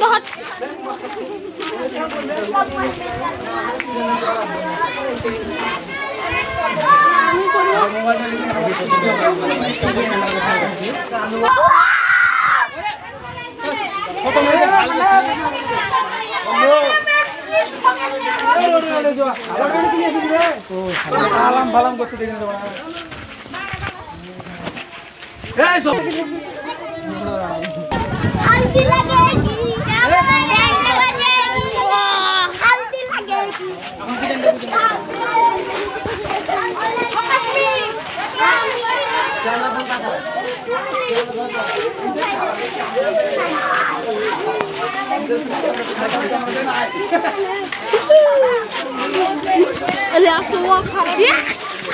बहुत সালাম ভালাম করতে দেখেন हल्दी लगेगी हल्दी लगेगी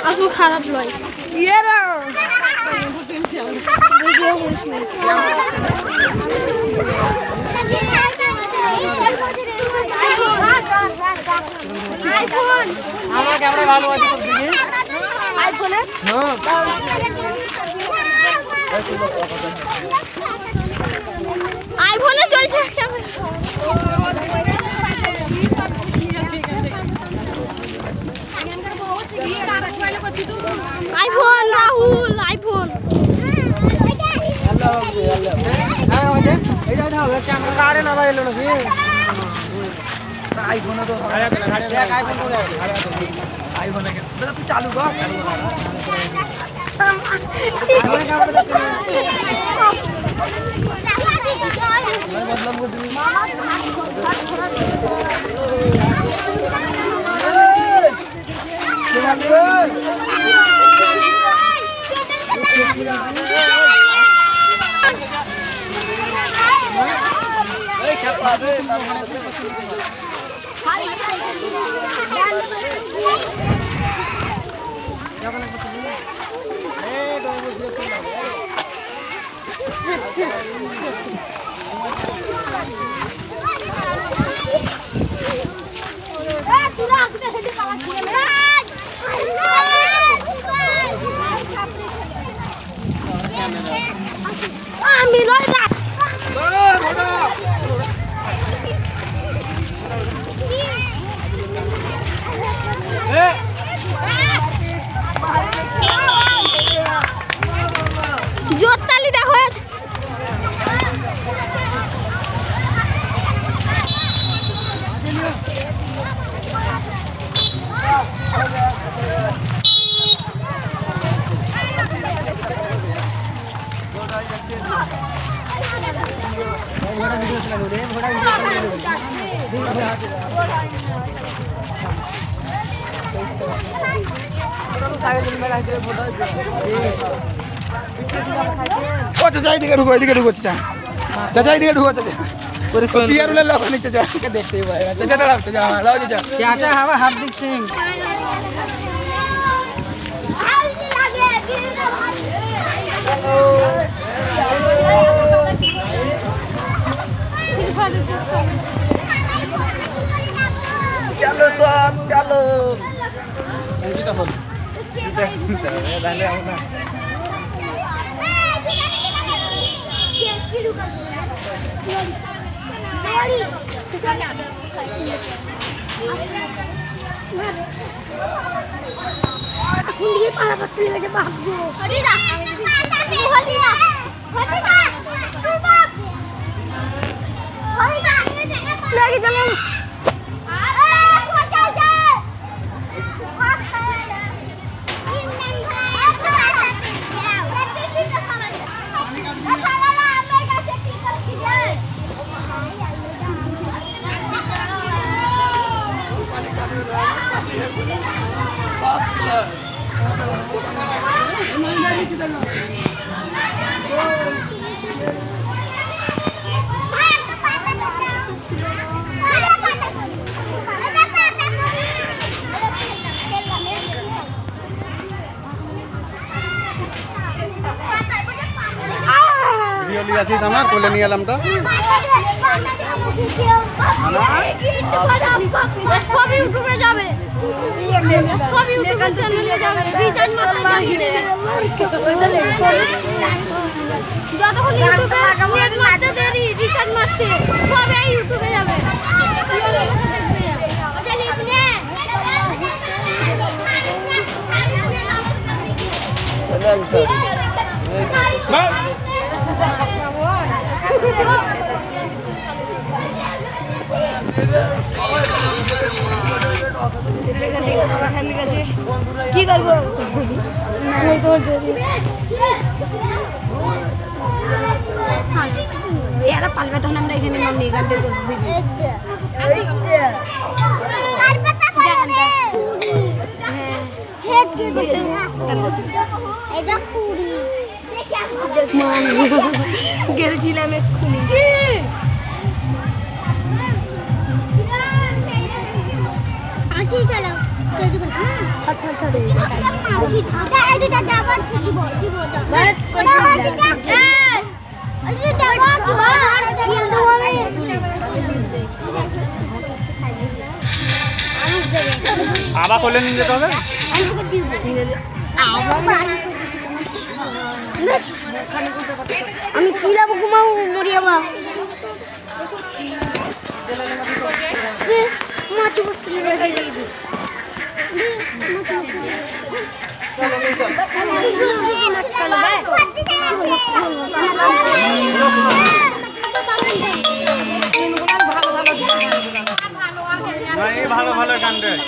আসু খারাপ নয় আমার ক্যামেরা ভালো আছে সব দিকে আইফোনে আইফোনে চলছে আইফোন রাহুল আইফোন ক্যামেরা না ভাই এলো নাকি आईफोन तो आईफोन को आईफोन के बेटा तू चालू कर मतलब को जोताली देखो चाचा इधर ढुको चाचा चाचा इधर ढुको चाचा पूरे बियर ले लो नीचे चाचा देखते ही भाई चाचा तरफ चाचा लाओ चाचा चाचा हवा हार्दिक सिंह चलो सब चलो kita hon kita dale आओ ना ये पाला पत्ती लगे भाग गो हरीदा हरीदा हरीदा तू बाप हरीदा लेके चलो আছে আমার কোলে নিয়ে এলাম তো সব ইউটিউবে যাবে সব ইউটিউবে চ্যানেলে যাবে রিচার্জ মারতে যতক্ষণ ইউটিউবে নেট মারতে দেরি রিচার্জ মারতে সবাই ইউটিউবে যাবে কি করবো এরা পালবে তখন আমরা এখানে নাম নিয়ে গান করবো গেলছিলাম এক্ষুনি আছি চলো আবার করলে নিয়ে যেতে হবে আমি কি লাভ ঘুমাবো মরিয়াবা মাছ বসতে ভালো ভালো গান গায়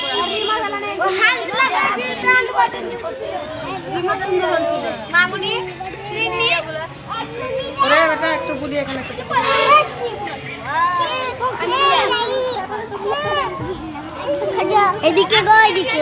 মামুনি শ্রীনি ওরে বেটা একটু বলি এখানে এদিকে গো এদিকে